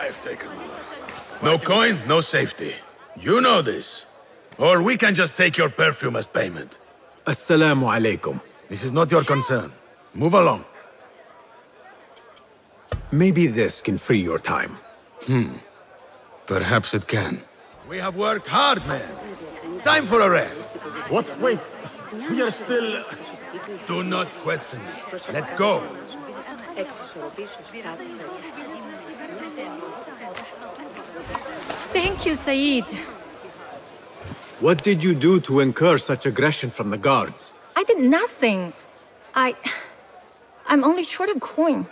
I've taken one. No coin, no safety. You know this. Or we can just take your perfume as payment. Assalamu alaikum. This is not your concern. Move along. Maybe this can free your time. Perhaps it can. We have worked hard, man. Time for a rest. What? Wait. We are still... Do not question me. Let's go. Thank you, Saeed. What did you do to incur such aggression from the guards? I did nothing. I'm only short of coin.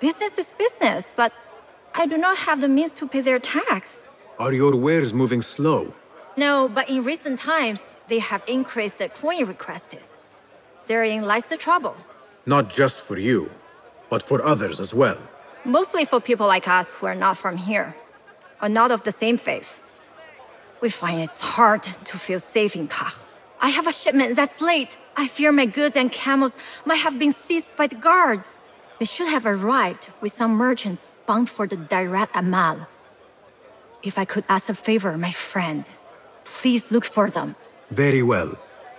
Business is business, but I do not have the means to pay their tax. Are your wares moving slow? No, but in recent times, they have increased the coin requested. Therein lies the trouble. Not just for you, but for others as well. Mostly for people like us who are not from here, or not of the same faith. We find it's hard to feel safe in Kah. I have a shipment that's late. I fear my goods and camels might have been seized by the guards. They should have arrived with some merchants bound for the Direct Amal. If I could ask a favor, my friend, please look for them. Very well.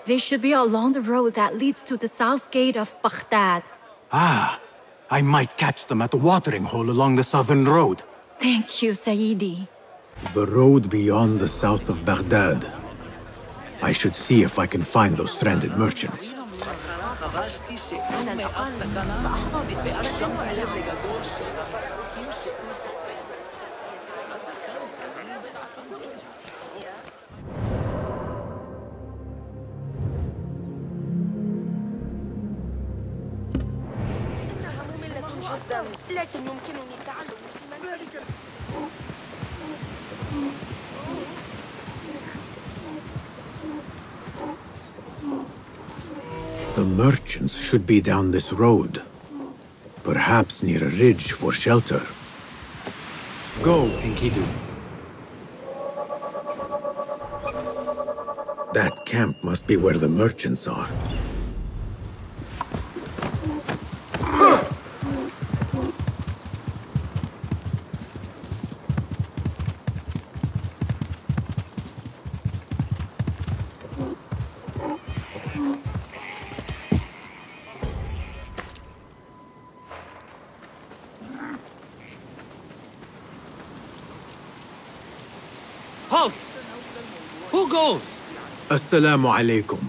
They should be along the road that leads to the south gate of Baghdad. Ah, I might catch them at the watering hole along the southern road. Thank you, Saidi. The road beyond the south of Baghdad. I should see if I can find those stranded merchants. لكن يمكنني التعلم في The merchants should be down this road. Perhaps near a ridge for shelter. Go, Enkidu. That camp must be where the merchants are. Halt! Who goes? Assalamu alaikum.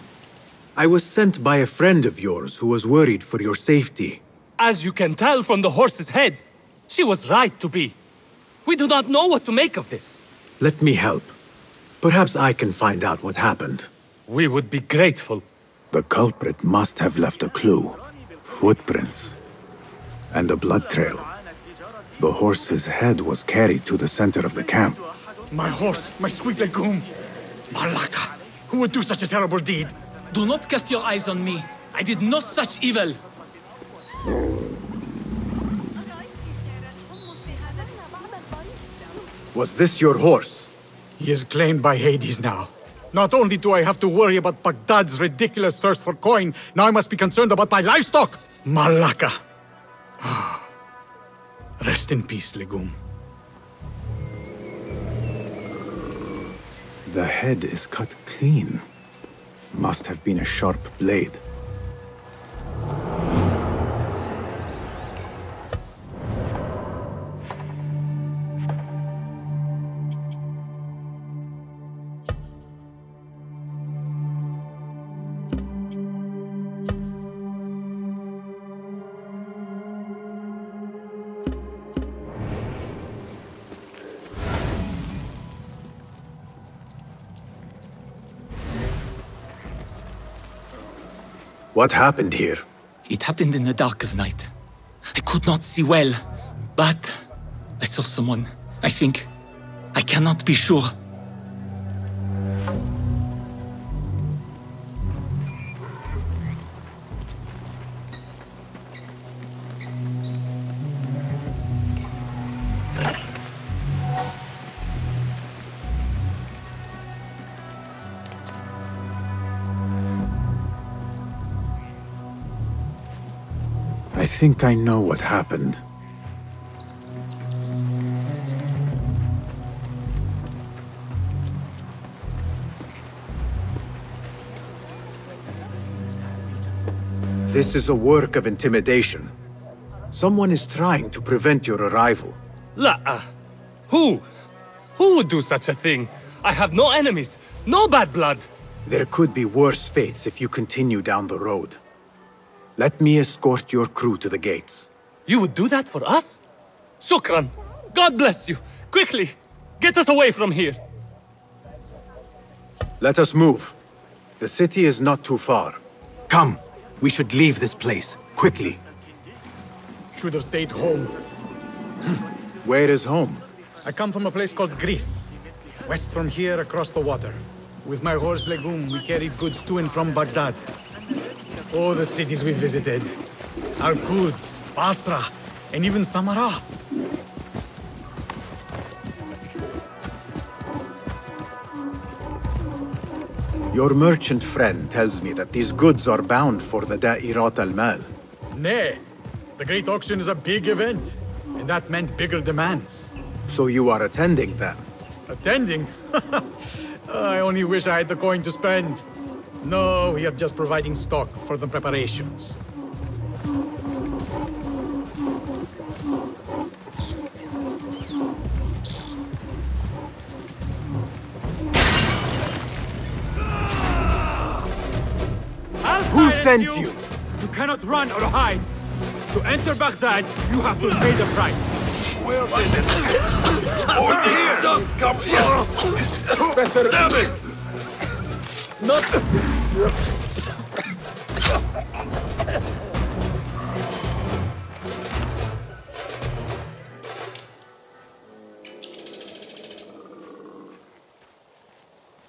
I was sent by a friend of yours who was worried for your safety. As you can tell from the horse's head, she was right to be. We do not know what to make of this. Let me help. Perhaps I can find out what happened. We would be grateful. The culprit must have left a clue. Footprints. And a blood trail. The horse's head was carried to the center of the camp. My horse, my sweet legume. Malaka, who would do such a terrible deed? Do not cast your eyes on me. I did no such evil. Was this your horse? He is claimed by Hades now. Not only do I have to worry about Baghdad's ridiculous thirst for coin, now I must be concerned about my livestock! Malaka! Rest in peace, legume. The head is cut clean. Must have been a sharp blade. What happened here? It happened in the dark of night. I could not see well, but I saw someone. I think. I cannot be sure. I think I know what happened. This is a work of intimidation. Someone is trying to prevent your arrival. Who? Who would do such a thing? I have no enemies, no bad blood. There could be worse fates if you continue down the road. Let me escort your crew to the gates. You would do that for us? Shukran. God bless you. Quickly, get us away from here. Let us move. The city is not too far. Come, we should leave this place, quickly. Should have stayed home. Where is home? I come from a place called Greece. West from here, across the water. With my horse Legume, we carried goods to and from Baghdad. Oh, the cities we visited. Al-Quds, Basra, and even Samarra. Your merchant friend tells me that these goods are bound for the Da'irat al-Mal. Nay, the Great Auction is a big event, and that meant bigger demands. So you are attending then? Attending? I only wish I had the coin to spend. No, we are just providing stock for the preparations. Who sent you? You cannot run or hide. To enter Baghdad, you have to pay the price. Where is it? Over here! Just come here! Better. Damn it! Not.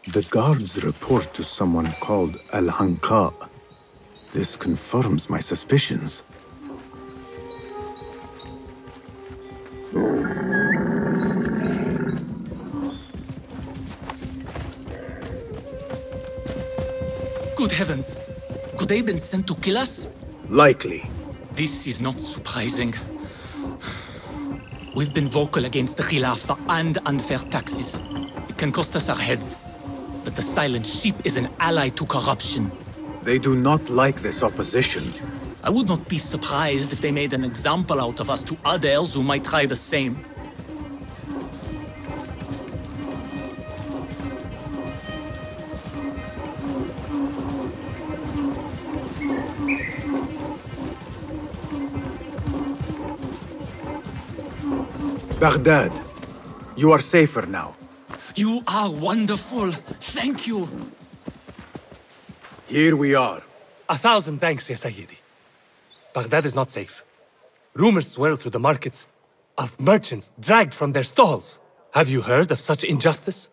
The guards report to someone called Al-Hanqa. This confirms my suspicions. Good heavens! Could they have been sent to kill us? Likely. This is not surprising. We've been vocal against the Khilafah and unfair taxes. It can cost us our heads. But the silent sheep is an ally to corruption. They do not like this opposition. I would not be surprised if they made an example out of us to others who might try the same. Baghdad, you are safer now. You are wonderful. Thank you. Here we are. 1,000 thanks, Ya Sayyidi. Baghdad is not safe. Rumors swirl through the markets of merchants dragged from their stalls. Have you heard of such injustice?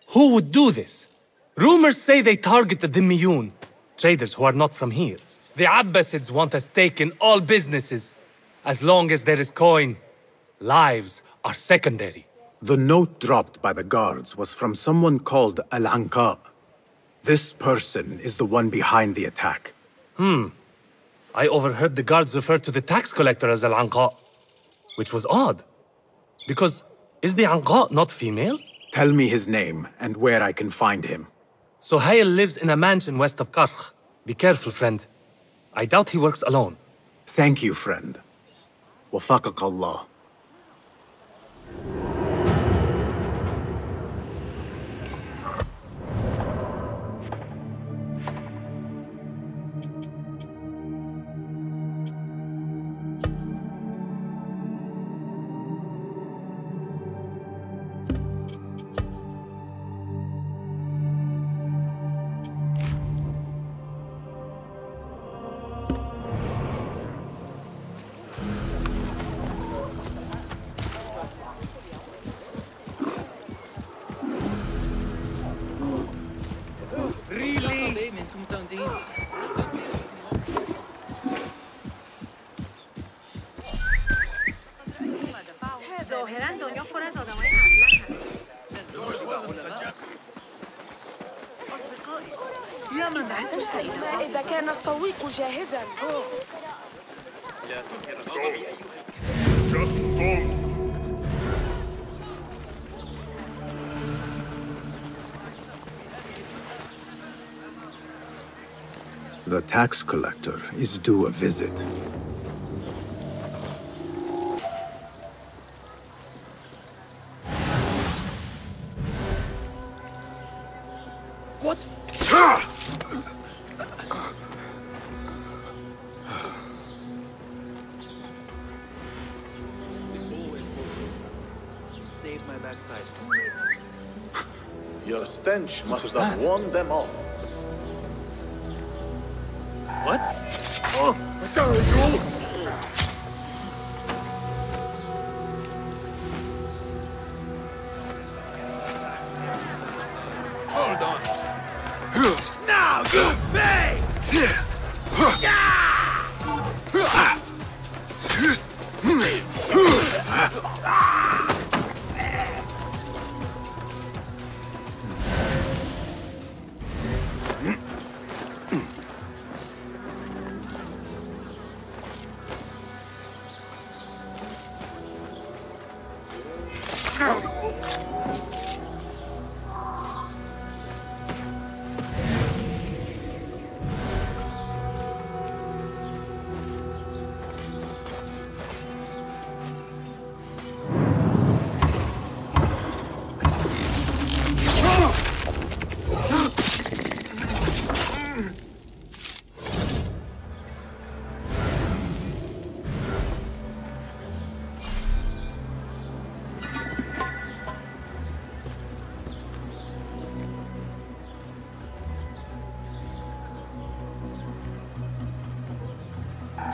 Who would do this? Rumors say they target the Dhimmiyun, traders who are not from here. The Abbasids want a stake in all businesses. As long as there is coin, lives are secondary. The note dropped by the guards was from someone called Al-Hanqa. This person is the one behind the attack. I overheard the guards refer to the tax collector as Al-Anqa, which was odd. Because is the Anqa not female? Tell me his name and where I can find him. Suhail lives in a mansion west of Karkh. Be careful, friend. I doubt he works alone. Thank you, friend. Wafaqak Allah. إذا كان السويق جاهزا. The tax collector is due a visit. What? Save my backside. Your stench must have warned them off. What? Oh, you! Hold on. Now you pay!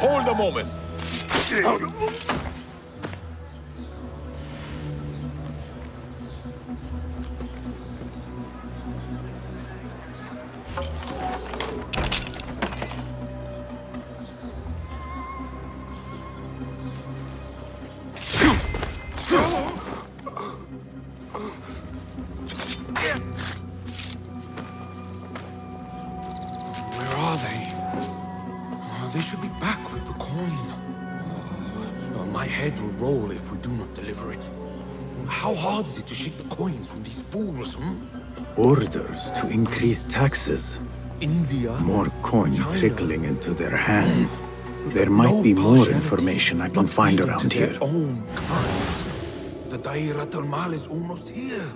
Hold a moment. Where are they? They should be back with the coin. My head will roll if we do not deliver it. How hard is it to shake the coin from these fools, Orders to increase taxes. India? More coin China. trickling into their hands. There might be more Persian, information I can not find even around to their here. own kind. The Dairat al-Mal is almost here.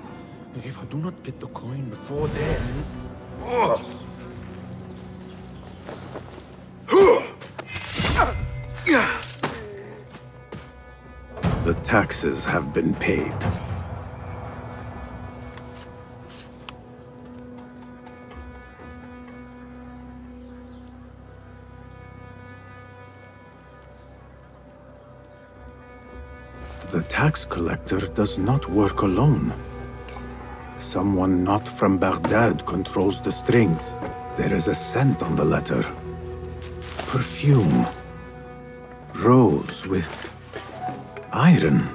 If I do not get the coin before then... The taxes have been paid. The tax collector does not work alone. Someone not from Baghdad controls the strings. There is a scent on the letter. Perfume. Rose with iron.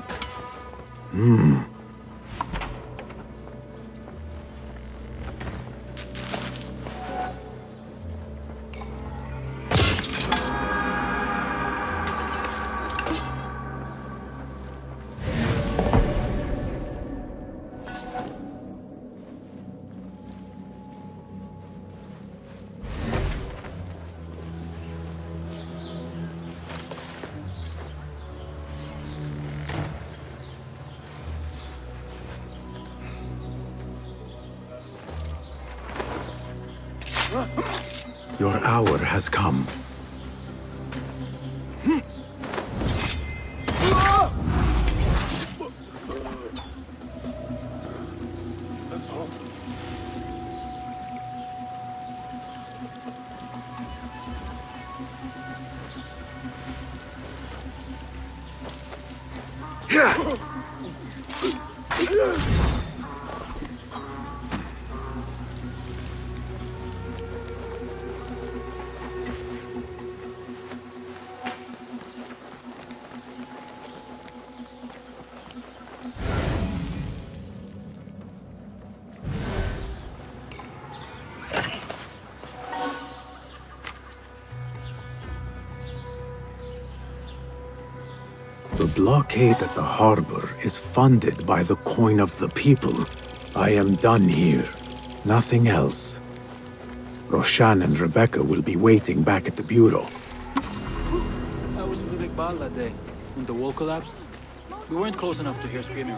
Your hour has come. The blockade at the harbor is funded by the coin of the people. I am done here. Nothing else. Roshan and Rebecca will be waiting back at the bureau. I was with the big ball that day, when the wall collapsed. We weren't close enough to hear screaming.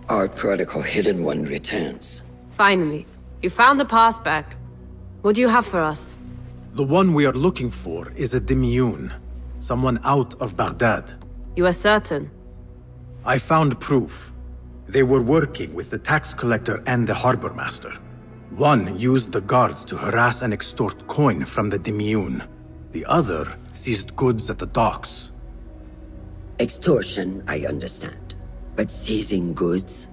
Our protocol hidden one returns. Finally, you found the path back. What do you have for us? The one we are looking for is a Dimiyun, someone out of Baghdad. You are certain? I found proof. They were working with the tax collector and the harbor master. One used the guards to harass and extort coin from the Dimiyun. The other seized goods at the docks. Extortion, I understand. But seizing goods?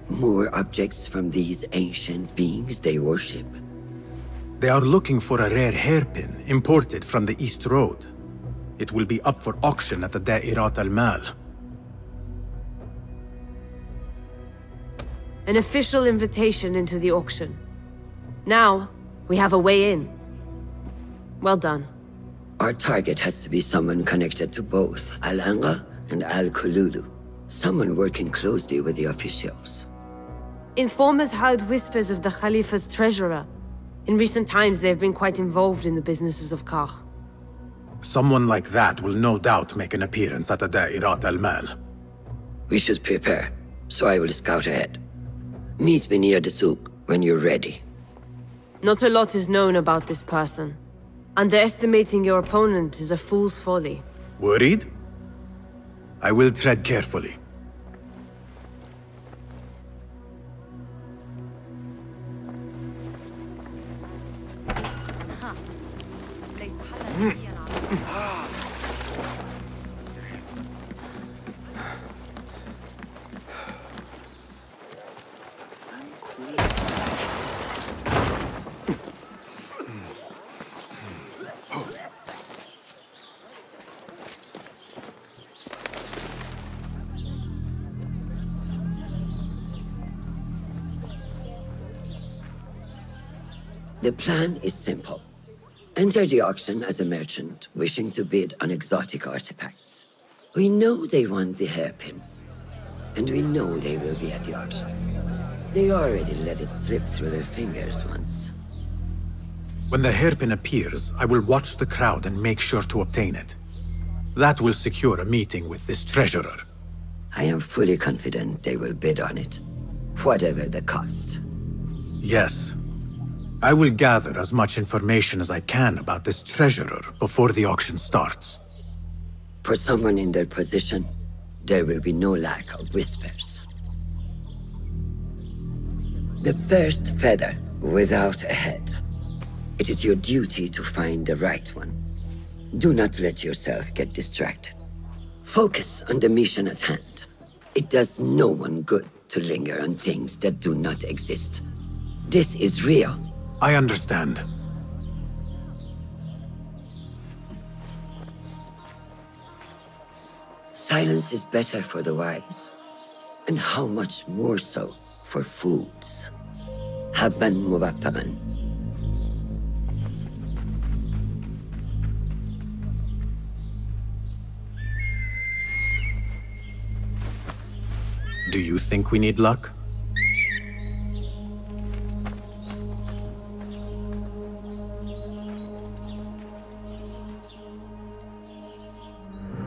More objects from these ancient beings they worship? They are looking for a rare hairpin imported from the East Road. It will be up for auction at the Da'irat al-Mal. An official invitation into the auction. Now, we have a way in. Well done. Our target has to be someone connected to both Al-Anga and Al-Kululu. Someone working closely with the officials. Informers heard whispers of the Khalifa's treasurer. In recent times, they have been quite involved in the businesses of Kar. Someone like that will no doubt make an appearance at the Da'irat al-Mal. We should prepare, so I will scout ahead. Meet me near the souk when you're ready. Not a lot is known about this person. Underestimating your opponent is a fool's folly. Worried? I will tread carefully. The plan is simple. Enter the auction as a merchant wishing to bid on exotic artifacts. We know they want the hairpin, and we know they will be at the auction. They already let it slip through their fingers once. When the hairpin appears, I will watch the crowd and make sure to obtain it. That will secure a meeting with this treasurer. I am fully confident they will bid on it, whatever the cost. Yes. I will gather as much information as I can about this treasurer before the auction starts. For someone in their position, there will be no lack of whispers. The first feather without a head. It is your duty to find the right one. Do not let yourself get distracted. Focus on the mission at hand. It does no one good to linger on things that do not exist. This is real. I understand. Silence is better for the wise, and how much more so for fools. Habban mubaffaqan. Do you think we need luck?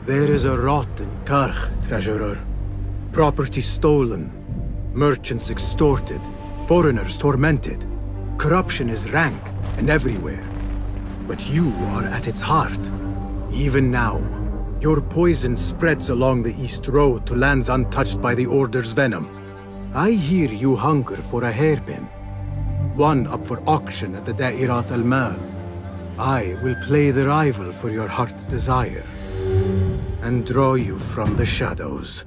There is a rot in Karkh, treasurer. Property stolen, merchants extorted, foreigners tormented. Corruption is rank and everywhere. But you are at its heart. Even now, your poison spreads along the East Road to lands untouched by the Order's venom. I hear you hunger for a hairpin. One up for auction at the Da'irat al-Mal. I will play the rival for your heart's desire and draw you from the shadows.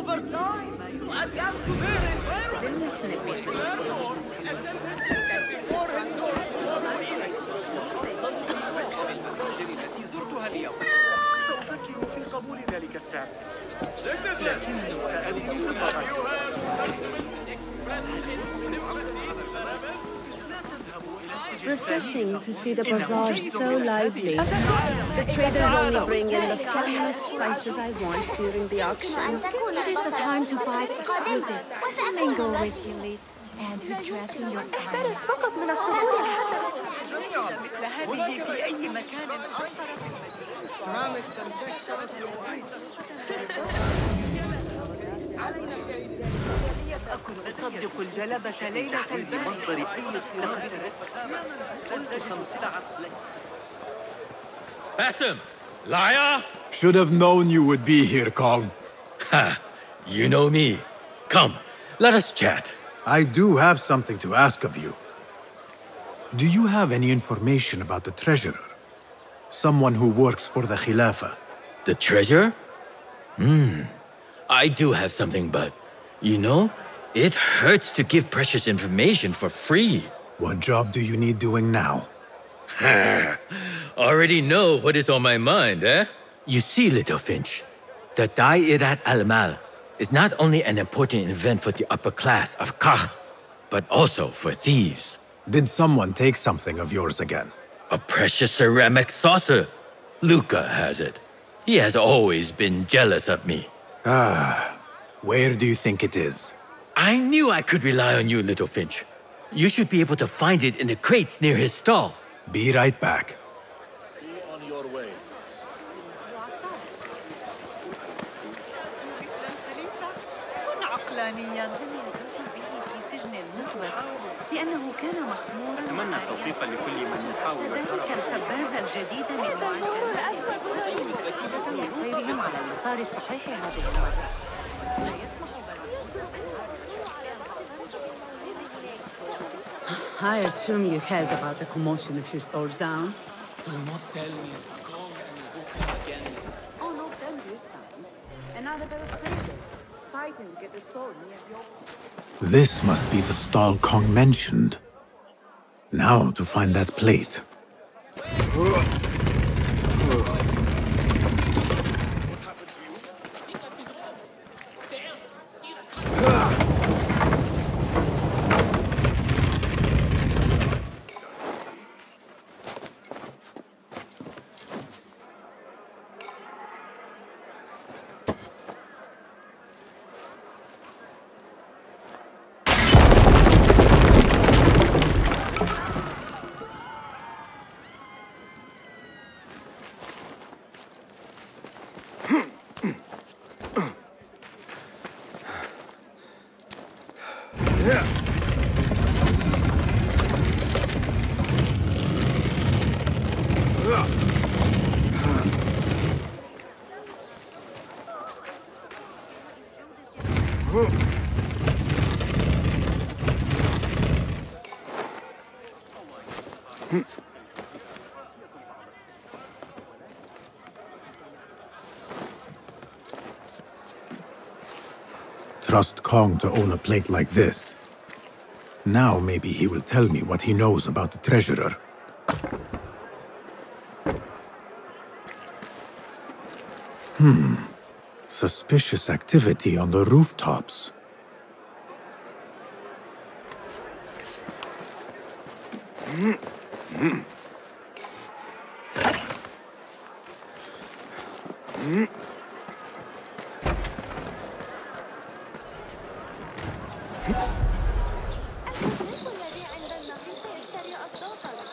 overtime to adapt to their environment. زرتها اليوم. سأفكر في قبول ذلك السعر. لكنني سأزيد Refreshing to see the bazaar so lively. The traders only bring in the finest spices I want during the auction. It is the time to buy exquisite mango whiskey leaf and to dress in your احترس فقط من السهولة. هذه في أي مكان أصدق الجلبة ليلة بمصدر أي Bassam! Liar! Should have known you would be here, Kong. Ha! You know me. Come, let us chat. I do have something to ask of you. Do you have any information about the treasurer? Someone who works for the Khilafah. The treasure? I do have something, but you know, it hurts to give precious information for free. What job do you need doing now? Already know what is on my mind, eh? You see, Little Finch, the Da'irat al-Mal is not only an important event for the upper class of Kach, but also for thieves. Did someone take something of yours again? A precious ceramic saucer. Luca has it. He has always been jealous of me. Where do you think it is? I knew I could rely on you, Little Finch. You should be able to find it in the crates near his stall. Be right back. On your way. كن عقلانيا. في سجن مطلق لأنه كان مخمورا. أتمنى توفيقا لكل من يحاول ذلك الخباز الجديد من سيرهم على المسار الصحيح هذه المرة. I assume you heard about the commotion a few stores down. Do not tell me it's Kong and Luca again. Oh, not them this time. Another pair of traders fighting to get the store near the This must be the stall Kong mentioned. Now to find that plate. Trust Kong to own a plate like this. Now maybe he will tell me what he knows about the treasurer. Suspicious activity on the rooftops.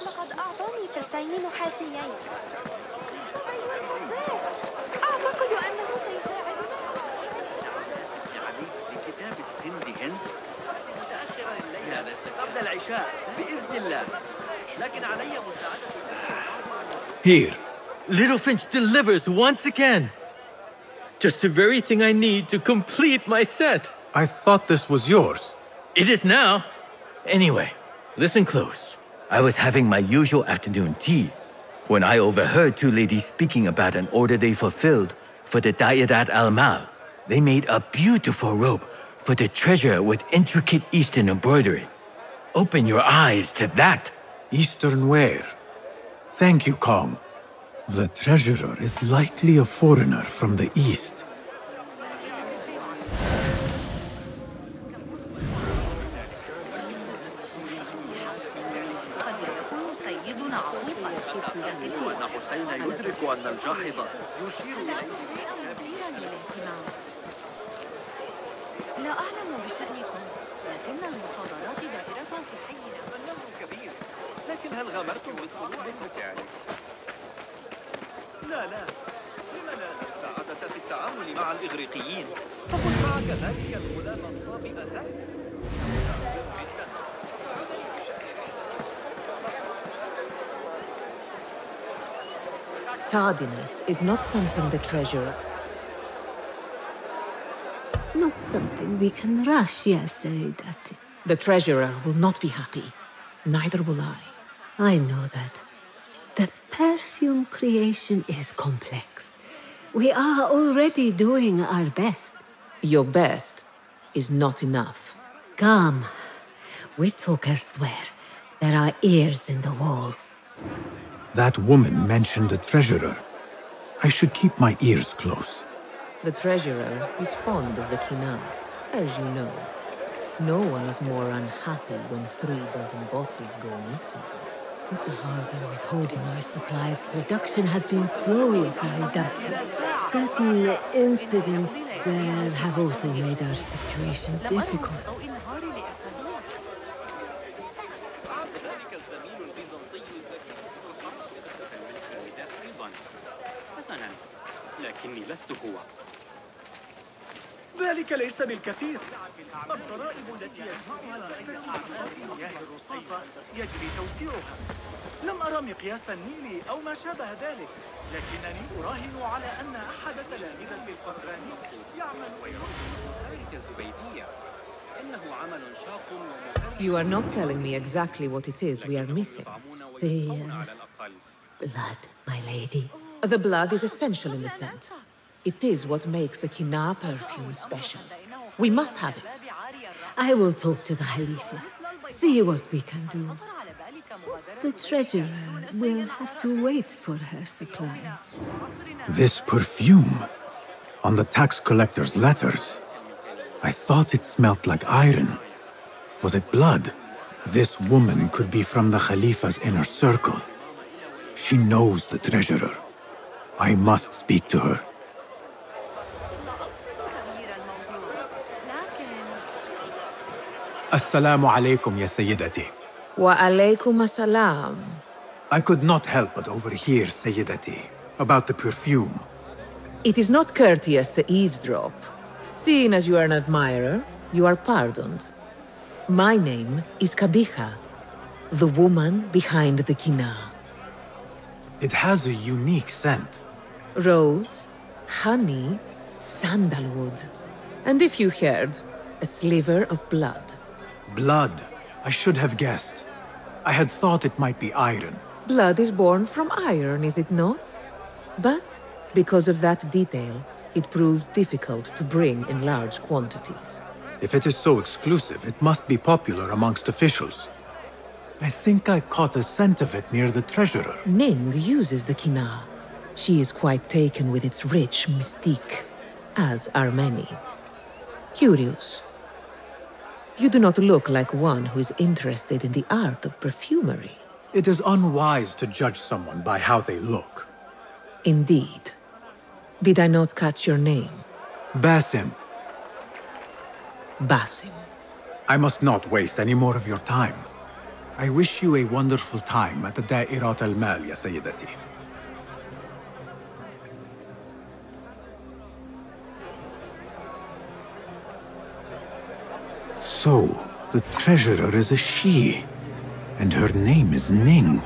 لقد أعطاني فرسين نحاسيين. أعتقد أنه سيساعدنا. يعني لكتاب السند هند متأخرا الليلة قبل العشاء بإذن الله. لكن علي مساعدة. Here, Little Finch delivers once again. Just the very thing I need to complete my set. I thought this was yours. It is now. Anyway, listen close. I was having my usual afternoon tea when I overheard two ladies speaking about an order they fulfilled for the Da'irat al-Mal. They made a beautiful robe for the treasure with intricate Eastern embroidery. Open your eyes to that. Eastern ware. Thank you, Kong. The treasurer is likely a foreigner from the East. لا أعلم بشأنكم، لكن المصادرات دائرة في حينا. النهر كبير، لكن هل غامرتم بالطلوع بالمساعي؟ لا، لما لا السعادة في التعامل مع الإغريقيين؟ فخذ معك ذلك الغلام الصابئ ذاك. Tardiness is not something the treasurer... Not something we can rush, yes, Saidati. The treasurer will not be happy. Neither will I. I know that. The perfume creation is complex. We are already doing our best. Your best is not enough. Come. We talk elsewhere. There are ears in the walls. That woman mentioned the treasurer. I should keep my ears close. The treasurer is fond of the Kina, as you know. No one is more unhappy when 3 dozen bottles go missing. With the harbor withholding our supply, production has been slow inside that. Certain incidents there have also made our situation difficult. لكني لست هو. ذلك ليس بالكثير. الضرائب التي يجمعها تكتسب في مياه الرصيفة يجري توسيعها. لم أرى مقياس النيل أو ما شابه ذلك، لكنني أراهن على أن أحد تلامذة الفطراني يعمل خارج الزبيدية. إنه عمل شاق You are not telling me exactly what it is we are missing. The blood, my lady. The blood is essential in the scent. It is what makes the Kina perfume special. We must have it. I will talk to the Khalifa, see what we can do. The treasurer will have to wait for her supply. This perfume, on the tax collector's letters, I thought it smelt like iron. Was it blood? This woman could be from the Khalifa's inner circle. She knows the treasurer. I must speak to her. Assalamu alaikum, ya Sayyidati. Wa alaykum assalam. I could not help but overhear, Sayyidati, about the perfume. It is not courteous to eavesdrop. Seeing as you are an admirer, you are pardoned. My name is Kabiha, the woman behind the Kina. It has a unique scent. Rose, honey, sandalwood. And if you heard, a sliver of blood. Blood. I should have guessed. I had thought it might be iron. Blood is born from iron, is it not? But because of that detail, it proves difficult to bring in large quantities. If it is so exclusive, it must be popular amongst officials. I think I caught a scent of it near the treasurer. Ning uses the Kina. She is quite taken with its rich mystique, as are many. Curious. You do not look like one who is interested in the art of perfumery. It is unwise to judge someone by how they look. Indeed. Did I not catch your name? Basim. Basim. I must not waste any more of your time. I wish you a wonderful time at the Da'irat al-Mal, ya Sayyidati. So, the treasurer is a she, and her name is Ning.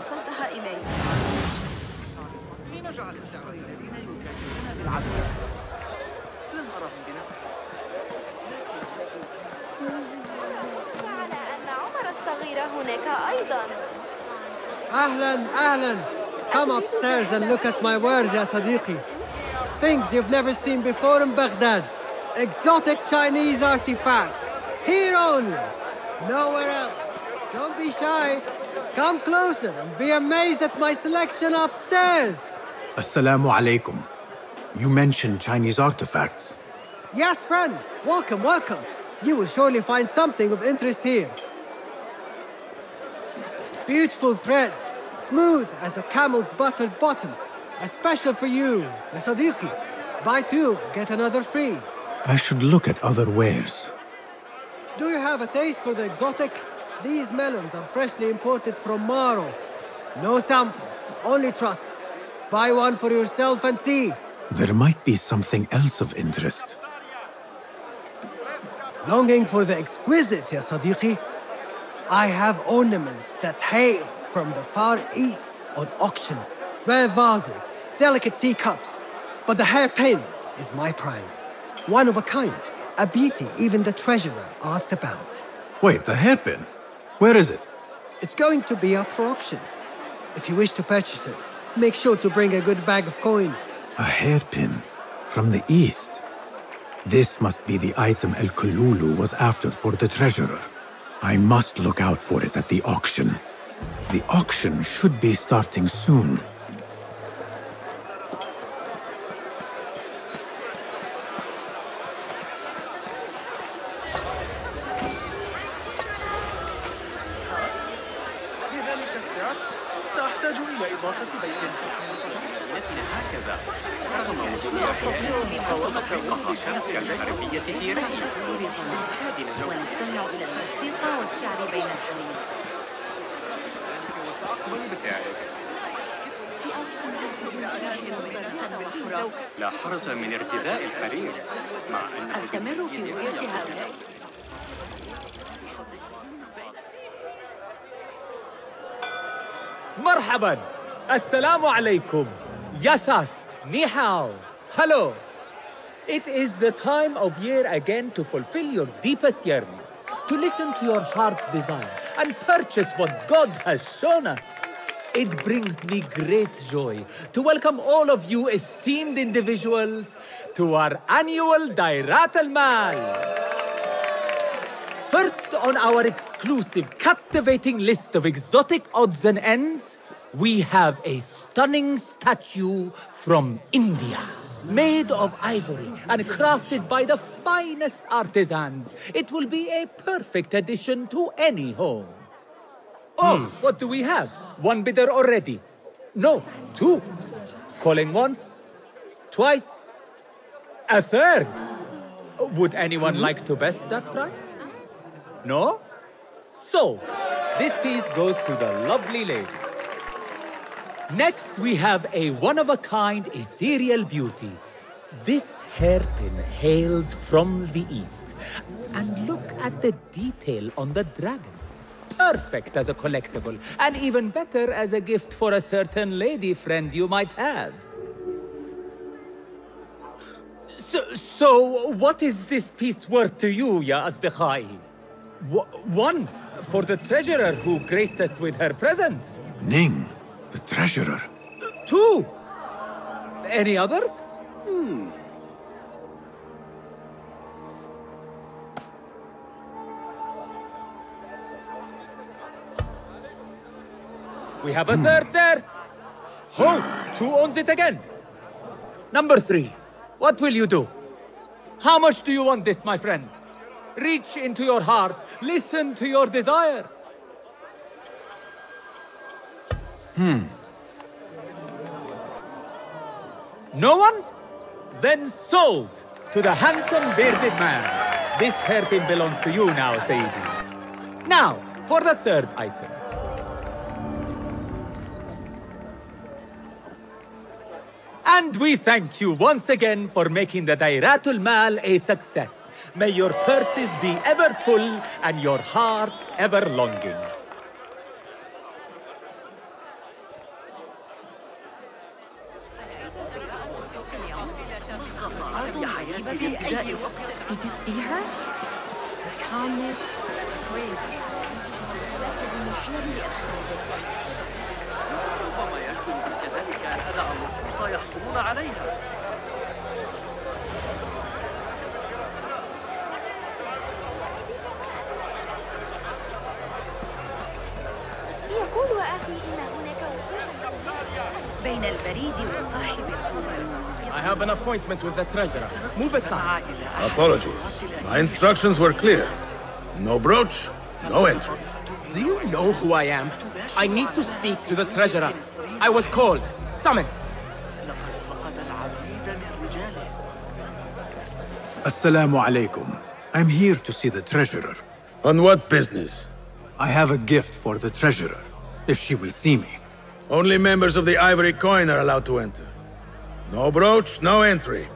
أوصلتها إلي. لنجعل الشعب الذين يتاجرون بالعدل. لم أرهم بنفسي. على أن عمر الصغير هناك أيضا. أهلا. Come upstairs and look at my wares, يا صديقي. Things you've never seen before in Baghdad. Exotic Chinese artifacts. Here only. Nowhere else. Don't be shy. Come closer and be amazed at my selection upstairs. Assalamu alaikum. You mentioned Chinese artifacts. Yes, friend. Welcome. You will surely find something of interest here. Beautiful threads, smooth as a camel's buttered bottom. A special for you, ya Sadiqi. Buy two, get another free. I should look at other wares. Do you have a taste for the exotic? These melons are freshly imported from Maro. No samples, only trust. Buy one for yourself and see. There might be something else of interest. Longing for the exquisite, ya Sadiqi? I have ornaments that hail from the Far East on auction. Rare vases, delicate teacups. But the hairpin is my prize. One of a kind. A beauty even the treasurer asked about. Wait, the hairpin? Where is it? It's going to be up for auction. If you wish to purchase it, make sure to bring a good bag of coin. A hairpin from the East. This must be the item El Kululu was after for the treasurer. I must look out for it at the auction. The auction should be starting soon. بذلك السعر سأحتاج إلى إضافة بيت مدينتنا هكذا. رغم وجودي أستطيع مقاومة المخاطر الحربية في رأيي. ونستمع إلى الموسيقى والشعر بين الحليب. وسأقبل بسعرك. لا حرج من ارتداء الحرير مع أنه أستمر في رؤية هؤلاء. مرحبا. السلام عليكم. Yasas. Ni hao. Hello. It is the time of year again to fulfill your deepest yearning, to listen to your heart's desire and purchase what God has shown us. It brings me great joy to welcome all of you esteemed individuals to our annual Dairat al-Mal. First on our exclusive, captivating list of exotic odds and ends, we have a stunning statue from India. Made of ivory and crafted by the finest artisans, it will be a perfect addition to any home. Oh, what do we have? One bidder already. No, two. Calling once, twice, a third. Would anyone like to best that price? No? So, this piece goes to the lovely lady. Next, we have a one-of-a-kind ethereal beauty. This hairpin hails from the east. And look at the detail on the dragon. Perfect as a collectible, and even better as a gift for a certain lady friend you might have. So what is this piece worth to you, ya Asdiqai? One, for the treasurer who graced us with her presence. Ning, the treasurer. Two. Any others? We have a third there. Oh, who owns it again? Number 3. What will you do? How much do you want this, my friends? Reach into your heart. Listen to your desire. No one? Then sold to the handsome bearded man. This hairpin belongs to you now, Sayyidi. Now, for the third item. And we thank you once again for making the Dairatul Mal a success. May your purses be ever full and your heart ever longing. Did you see her? Calmness, grace. ربما يكون كذلك أن أدع اللصوص يحصلون عليها. يقول أخي إن هناك وحوشا بين البريد وصاحب القوة. I have an appointment with the treasurer. Move aside. Apologies. My instructions were clear. No brooch, no entry. Do you know who I am? I need to speak to the treasurer. I was called. Summoned. Assalamu alaikum. I'm here to see the treasurer. On what business? I have a gift for the treasurer, if she will see me. Only members of the Ivory Coin are allowed to enter. No brooch, no entry.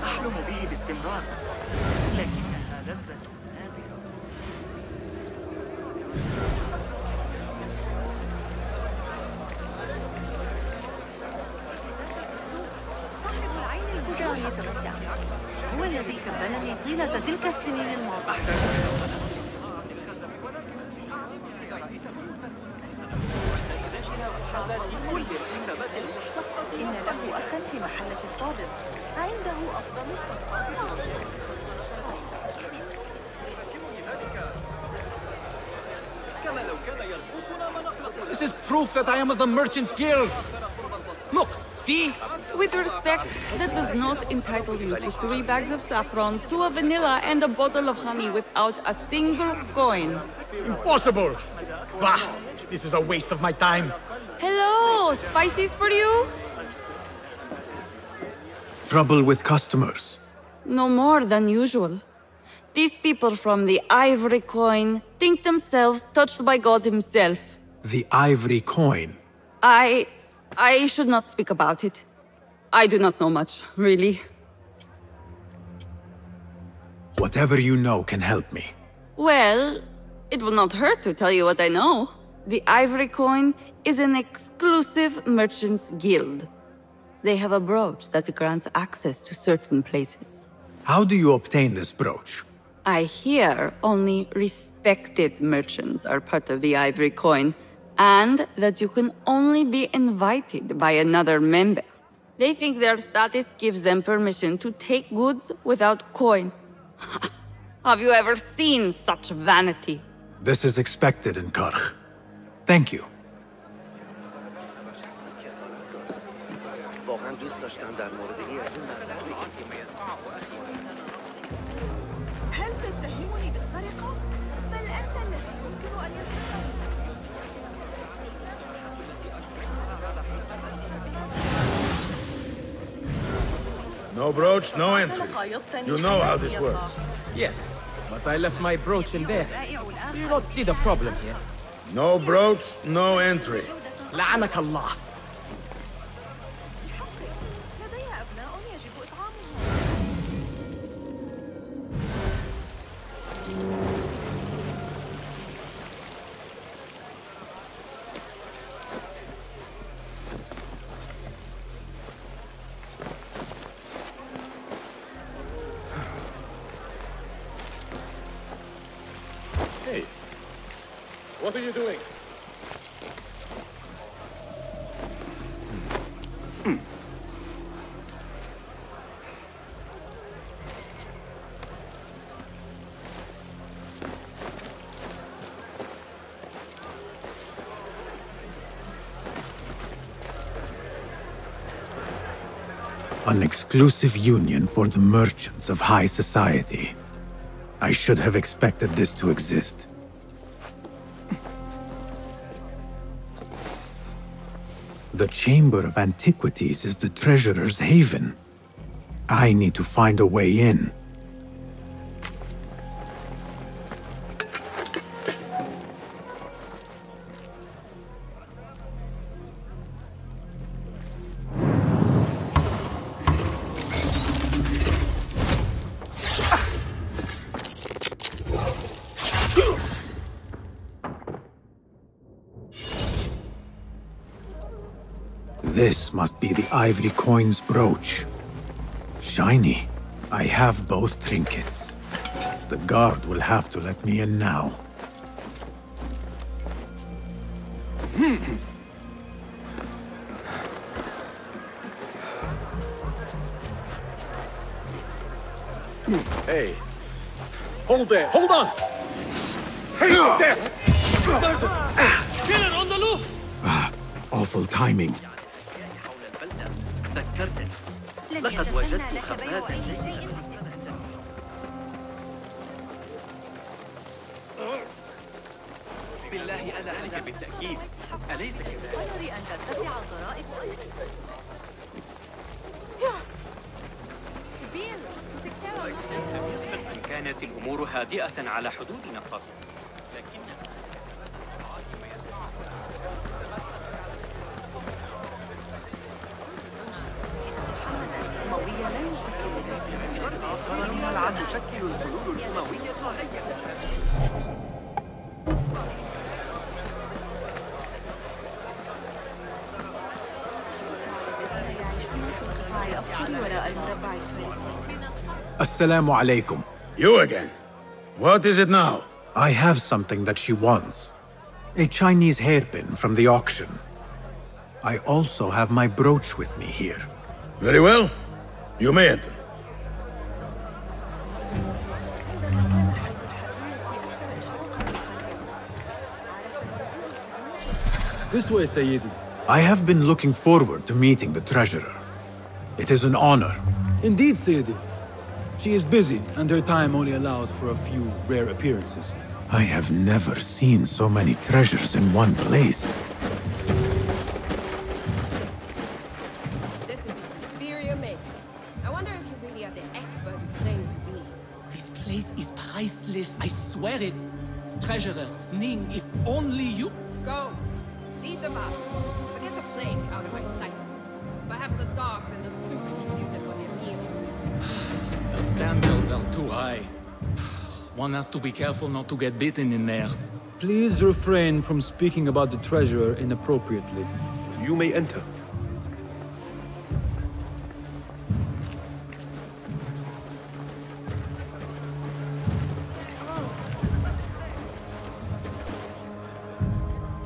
أحلم به باستمرار لكنها لذة نادرة. صاحب العين المجاهد هو الذي كبلني طيلة تلك السنين الماضية. إن له أخا في محلة الطابق عنده أفضل الصفات. This is proof that I am of the Merchants Guild. Look, see? With respect, that does not entitle you to 3 bags of saffron, 2 of vanilla, and a bottle of honey without a single coin. Impossible! Bah! This is a waste of my time. Hello! Spices for you? Trouble with customers. No more than usual. These people from the Ivory Coin think themselves touched by God himself. The Ivory Coin. I should not speak about it. I do not know much, really. Whatever you know can help me. Well, it will not hurt to tell you what I know. The Ivory Coin is an exclusive merchants guild. They have a brooch that grants access to certain places. How do you obtain this brooch? I hear only respected merchants are part of the Ivory Coin, and that you can only be invited by another member. They think their status gives them permission to take goods without coin. Have you ever seen such vanity? This is expected in Karch. Thank you. هل تتهمني بالسرقة؟ بل أنت الذي يمكن أن يسرق. No brooch, no entry. You know how this works. Yes, but I left my brooch in there. You don't see the problem here. No brooch, no entry. لعنك الله. لدي أبناء يجب إطعامهم. Hey, what are you doing? An exclusive union for the merchants of high society. I should have expected this to exist. The Chamber of Antiquities is the treasurer's haven. I need to find a way in. This must be the ivory coin's brooch. Shiny. I have both trinkets. The guard will have to let me in now. Hey. Hold there. Hold on. Hey, there. Killer on the loose. Awful timing. ذكرتني لقد وجدت خبازا جيدا. بالله أنا ليس بالتأكيد أليس كذلك؟ قدري أن ترتفع الضرائب. أن كانت الأمور هادئة على حدودنا فقط، لكن آخر من العدل تشكل الحلول الأموية Assalamu alaikum. You again? What is it now? I have something that she wants. A Chinese hairpin from the auction. I also have my brooch with me here. Very well. You may enter. This way, Sayyidi. I have been looking forward to meeting the treasurer. It is an honor. Indeed, Sayyidi. She is busy, and her time only allows for a few rare appearances. I have never seen so many treasures in one place. This is superior make. I wonder if you really are the expert you claim to be. This plate is priceless, I swear it. Treasurer, Ning, if only you... Go. Lead them out. Forget the plate out of my sight. Perhaps the dogs and the soup can use it for their meal. The standards are too high. One has to be careful not to get bitten in there. Please refrain from speaking about the treasurer inappropriately. You may enter.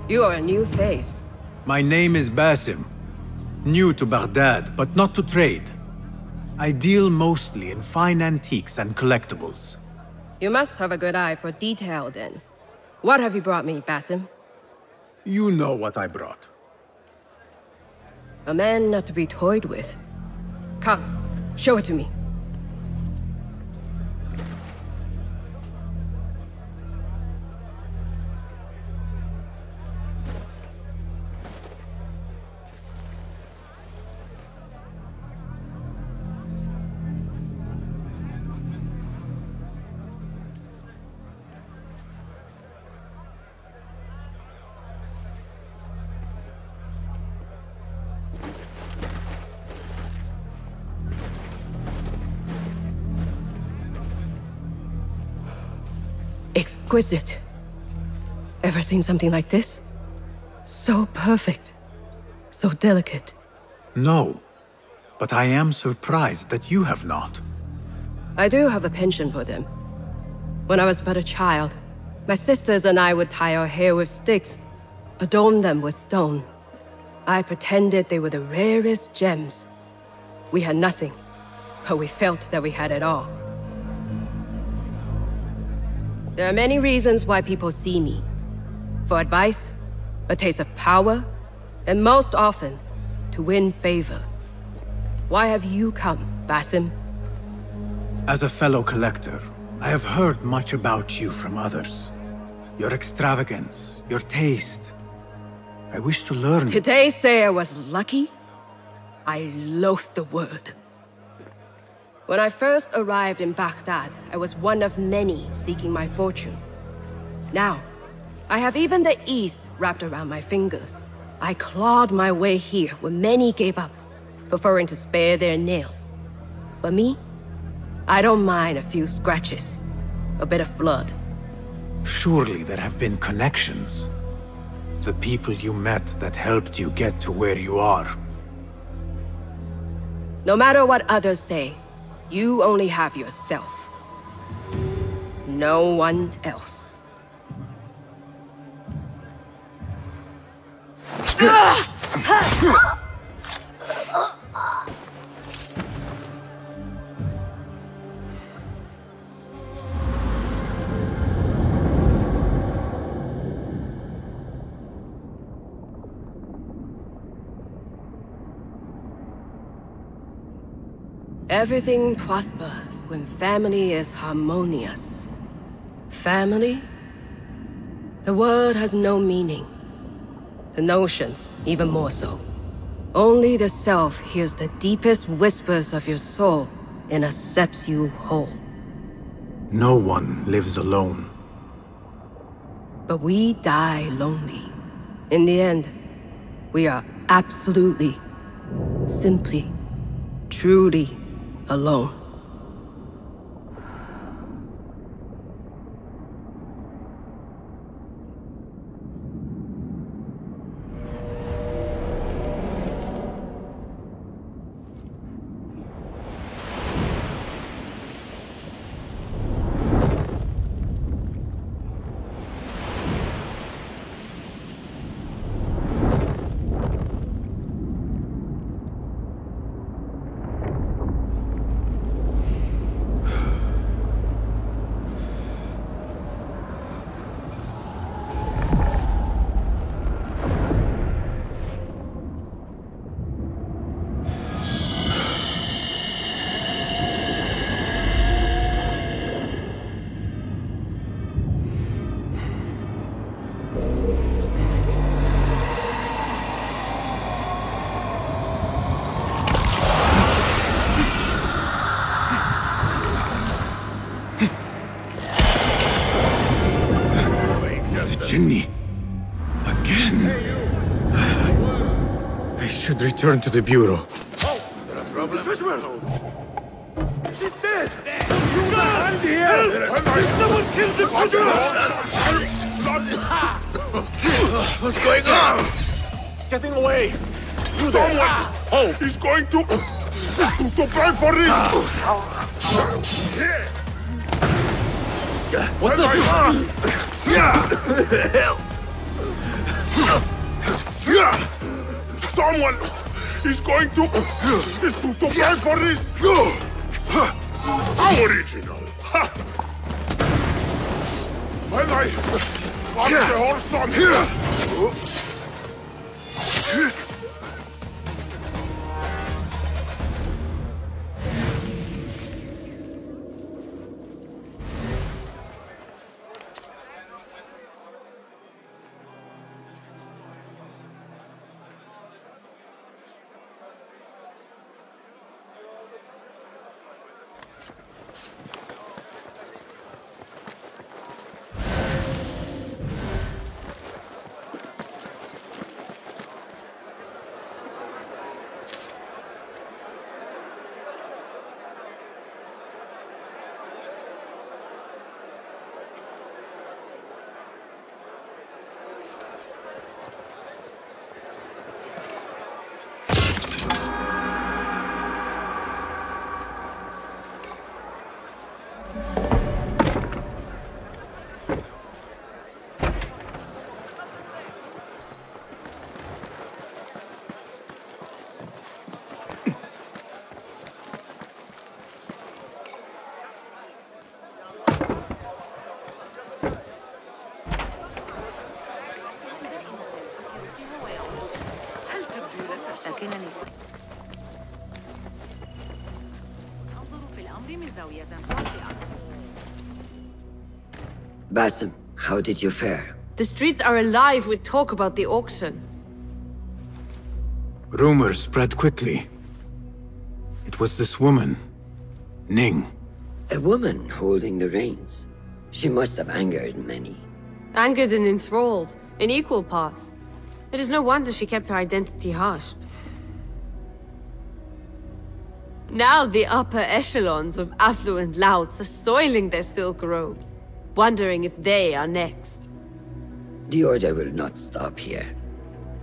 You are a new face. My name is Basim. New to Baghdad, but not to trade. I deal mostly in fine antiques and collectibles. You must have a good eye for detail, then. What have you brought me, Basim? You know what I brought. A man not to be toyed with. Come, show it to me. Exquisite. Ever seen something like this? So perfect. So delicate. No, but I am surprised that you have not. I do have a penchant for them. When I was but a child, my sisters and I would tie our hair with sticks, adorn them with stone. I pretended they were the rarest gems. We had nothing, but we felt that we had it all. There are many reasons why people see me. For advice, a taste of power, and most often, to win favor. Why have you come, Basim? As a fellow collector, I have heard much about you from others. Your extravagance, your taste. I wish to learn. Did they say I was lucky? I loathe the word. When I first arrived in Baghdad, I was one of many seeking my fortune. Now, I have even the East wrapped around my fingers. I clawed my way here when many gave up, preferring to spare their nails. But me? I don't mind a few scratches, a bit of blood. Surely there have been connections. The people you met that helped you get to where you are. No matter what others say, you only have yourself. No one else. Everything prospers when family is harmonious. Family? The word has no meaning. The notions, even more so. Only the self hears the deepest whispers of your soul and accepts you whole. No one lives alone. But we die lonely. In the end, we are absolutely, simply, truly alone. Return to the bureau. Is there a problem? She's dead! You got hand here! Someone killed the What's going on? Getting away! Someone! Oh, he's going to pray for this! What the Someone is going to pray for this! How original! When I got the horse on here! Basim, how did you fare? The streets are alive with talk about the auction. Rumors spread quickly. It was this woman, Ning. A woman holding the reins. She must have angered many. Angered and enthralled, in equal parts. It is no wonder she kept her identity hushed. Now the upper echelons of affluent louts are soiling their silk robes, wondering if they are next. The Order will not stop here.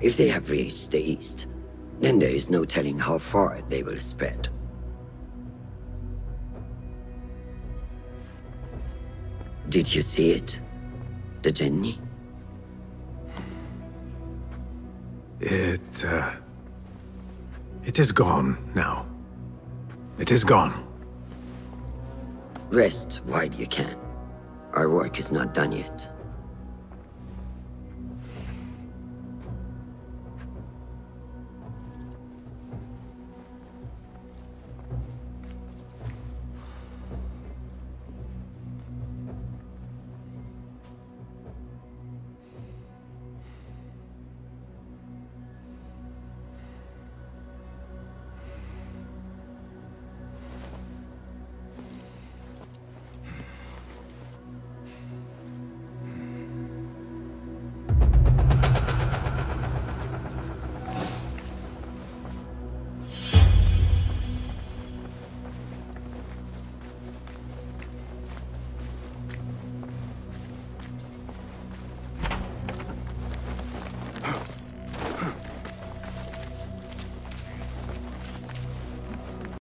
If they have reached the east, then there is no telling how far they will spread. Did you see it? The Jinni? It is gone now. It is gone. Rest while you can. Our work is not done yet.